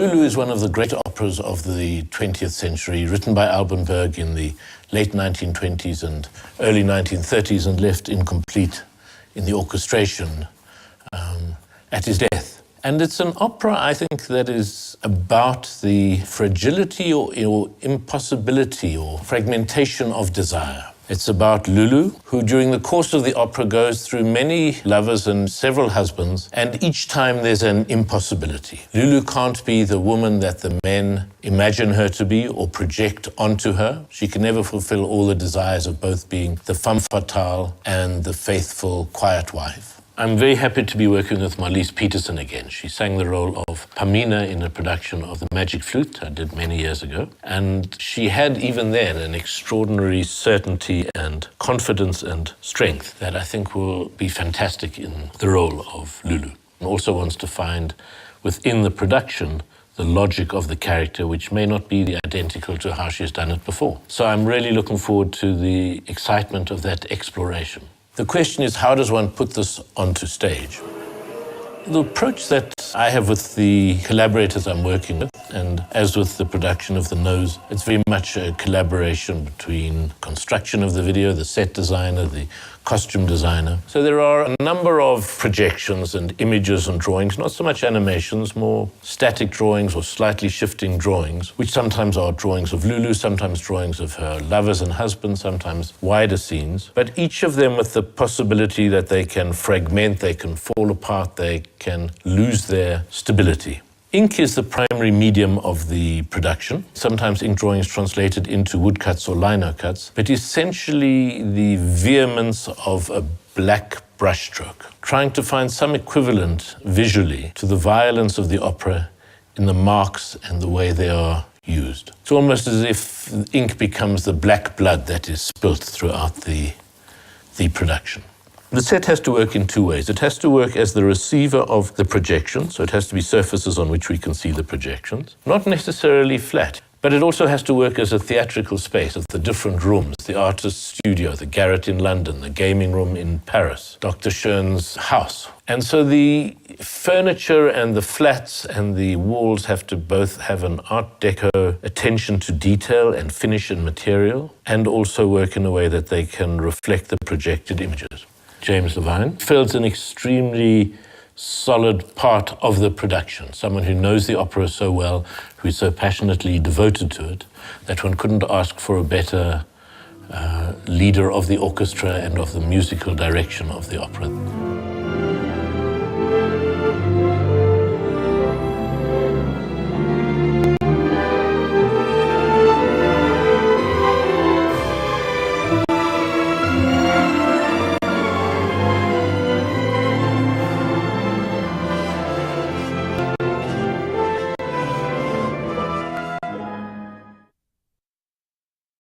Lulu is one of the great operas of the 20th century, written by Alban Berg in the late 1920s and early 1930s and left incomplete in the orchestration at his death. And it's an opera, I think, that is about the fragility or impossibility or fragmentation of desire. It's about Lulu, who during the course of the opera goes through many lovers and several husbands, and each time there's an impossibility. Lulu can't be the woman that the men imagine her to be or project onto her. She can never fulfill all the desires of both being the femme fatale and the faithful, quiet wife. I'm very happy to be working with Marlies Peterson again. She sang the role of Pamina in a production of The Magic Flute I did many years ago. And she had, even then, an extraordinary certainty and confidence and strength that I think will be fantastic in the role of Lulu. And also wants to find within the production the logic of the character, which may not be identical to how she's done it before. So I'm really looking forward to the excitement of that exploration. The question is, how does one put this onto stage? The approach that I have with the collaborators I'm working with, and as with the production of The Nose, it's very much a collaboration between construction of the video, the set designer, the costume designer. So there are a number of projections and images and drawings, not so much animations, more static drawings or slightly shifting drawings, which sometimes are drawings of Lulu, sometimes drawings of her lovers and husbands, sometimes wider scenes, but each of them with the possibility that they can fragment, they can fall apart, they can lose their stability. Ink is the primary medium of the production. Sometimes ink drawing is translated into woodcuts or lino cuts, but essentially the vehemence of a black brushstroke, trying to find some equivalent visually to the violence of the opera in the marks and the way they are used. It's almost as if ink becomes the black blood that is spilt throughout the production. The set has to work in two ways. It has to work as the receiver of the projection, so it has to be surfaces on which we can see the projections, not necessarily flat, but it also has to work as a theatrical space of the different rooms, the artist's studio, the garret in London, the gaming room in Paris, Dr. Schoen's house. And so the furniture and the flats and the walls have to both have an Art Deco attention to detail and finish and material, and also work in a way that they can reflect the projected images. James Levine fills an extremely solid part of the production, someone who knows the opera so well, who is so passionately devoted to it, that one couldn't ask for a better leader of the orchestra and of the musical direction of the opera.